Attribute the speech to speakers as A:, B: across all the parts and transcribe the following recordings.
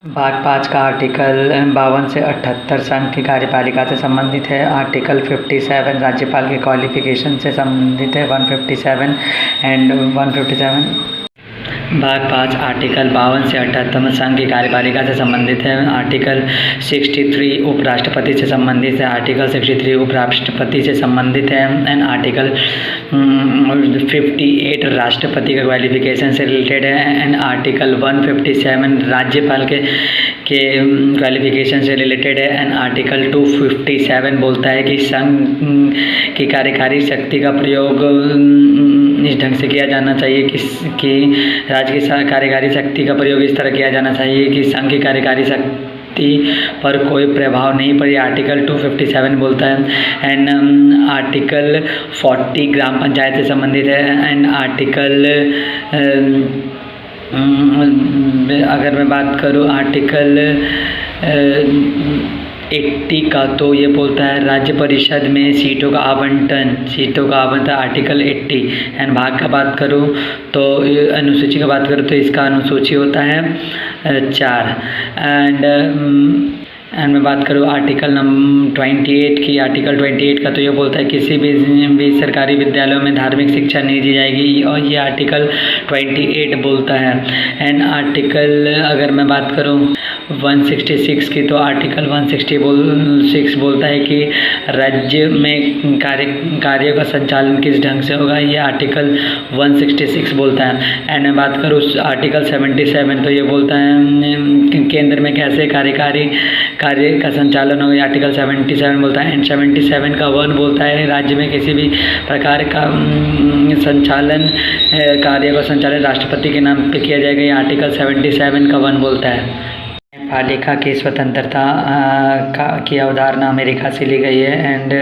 A: भाग 5 का आर्टिकल 52 से 78 संघ की कार्यपालिका से संबंधित है। आर्टिकल 57 राज्यपाल के क्वालिफिकेशन से संबंधित है। 157 एंड 157। भाग 5 आर्टिकल 52 से 78 संघ की कार्यपालिका से संबंधित है। आर्टिकल 63 उपराष्ट्रपति से संबंधित है। आर्टिकल 63 उपराष्ट्रपति से संबंधित है एंड आर्टिकल 58 राष्ट्रपति के क्वालिफिकेशन से रिलेटेड है एंड आर्टिकल 157 राज्यपाल के क्वालिफिकेशन से रिलेटेड है एंड आर्टिकल 257 बोलता है कि संघ की कार्यकारी शक्ति का प्रयोग इस ढंग से किया जाना चाहिए कि राज्य की कार्यकारी शक्ति का प्रयोग इस तरह किया जाना चाहिए कि संघ की कार्यकारी शक्ति पर कोई प्रभाव नहीं पड़े। आर्टिकल 257 बोलता है एंड आर्टिकल 40 ग्राम पंचायत से संबंधित है एंड आर्टिकल अगर मैं बात करूँ आर्टिकल 80 का तो ये बोलता है राज्य परिषद में सीटों का आवंटन आर्टिकल 80 एंड भाग का बात करूँ तो अनुसूची का बात करूँ तो इसका अनुसूची होता है 4 एंड मैं बात करूँ आर्टिकल 28 की। आर्टिकल 28 का तो ये बोलता है किसी भी सरकारी विद्यालयों में धार्मिक शिक्षा नहीं दी जाएगी और ये आर्टिकल 28 बोलता है एंड आर्टिकल अगर मैं बात करूँ 166 की तो आर्टिकल 166 बोलता है कि राज्य में कार्यों का संचालन किस ढंग से होगा। ये आर्टिकल 166 बोलता है एंड मैं बात करूँ आर्टिकल 77 तो ये बोलता है केंद्र में कैसे कार्य का संचालन होगा। आर्टिकल 77 बोलता है एंड 77 का 1 बोलता है राज्य में किसी भी प्रकार का संचालन कार्य का संचालन राष्ट्रपति के नाम पे किया जाएगा। ये आर्टिकल 77 का 1 बोलता है। न्यायपालिका की स्वतंत्रता की अवधारणा अमेरिका से ली गई है एंड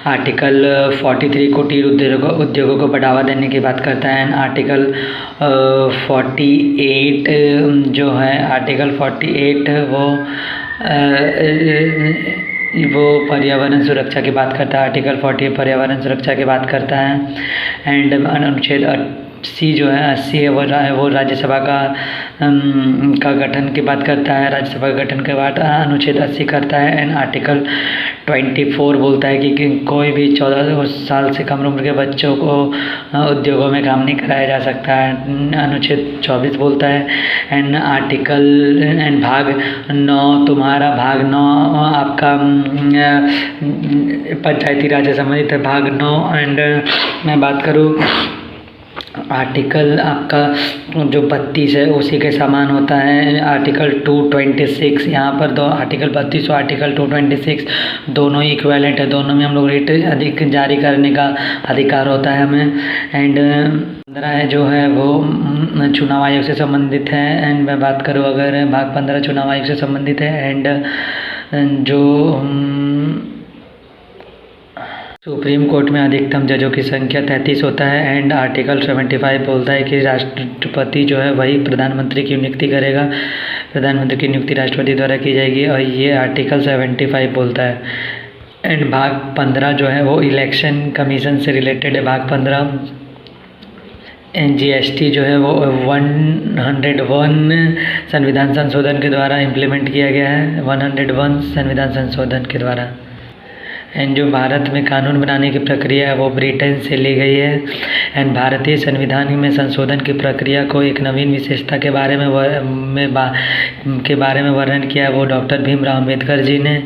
A: आर्टिकल 43 कुटीर उद्योगों को बढ़ावा देने की बात करता है एंड आर्टिकल 48 जो है आर्टिकल 48 वो पर्यावरण सुरक्षा की बात करता है। आर्टिकल 40 पर्यावरण सुरक्षा की बात करता है एंड अनुच्छेद 80 जो है 80 है वो राज्यसभा का गठन की बात करता है। राज्यसभा का गठन के बाद अनुच्छेद 80 करता है एंड आर्टिकल 24 बोलता है कि कोई भी 14 साल से कम उम्र के बच्चों को उद्योगों में काम नहीं कराया जा सकता है। अनुच्छेद 24 बोलता है एंड आर्टिकल एंड भाग 9 तुम्हारा भाग 9 आपका पंचायती राज से संबंधित है। भाग 9 एंड मैं बात करूँ आर्टिकल आपका जो 32 है उसी के समान होता है। आर्टिकल 226 यहाँ पर दो आर्टिकल 32 और आर्टिकल 226 दोनों ही इक्विवेलेंट है। दोनों में हम लोग रेट अधिक जारी करने का अधिकार होता है हमें एंड 15 जो है वो चुनाव आयोग से संबंधित है एंड मैं बात करूँ अगर भाग 15 चुनाव आयोग से संबंधित है एंड जो सुप्रीम कोर्ट में अधिकतम जजों की संख्या 33 होता है एंड आर्टिकल 75 बोलता है कि राष्ट्रपति जो है वही प्रधानमंत्री की नियुक्ति करेगा। प्रधानमंत्री की नियुक्ति राष्ट्रपति द्वारा की जाएगी और ये आर्टिकल 75 बोलता है एंड भाग 15 जो है वो इलेक्शन कमीशन से रिलेटेड है। भाग 15 GST जो है वो 101 संविधान संशोधन के द्वारा इम्प्लीमेंट किया गया है। 101 संविधान संशोधन के द्वारा एंड जो भारत में कानून बनाने की प्रक्रिया है वो ब्रिटेन से ली गई है एंड भारतीय संविधान में संशोधन की प्रक्रिया को एक नवीन विशेषता के बारे में वर्णन किया है वो डॉक्टर भीमराव अम्बेडकर जी ने।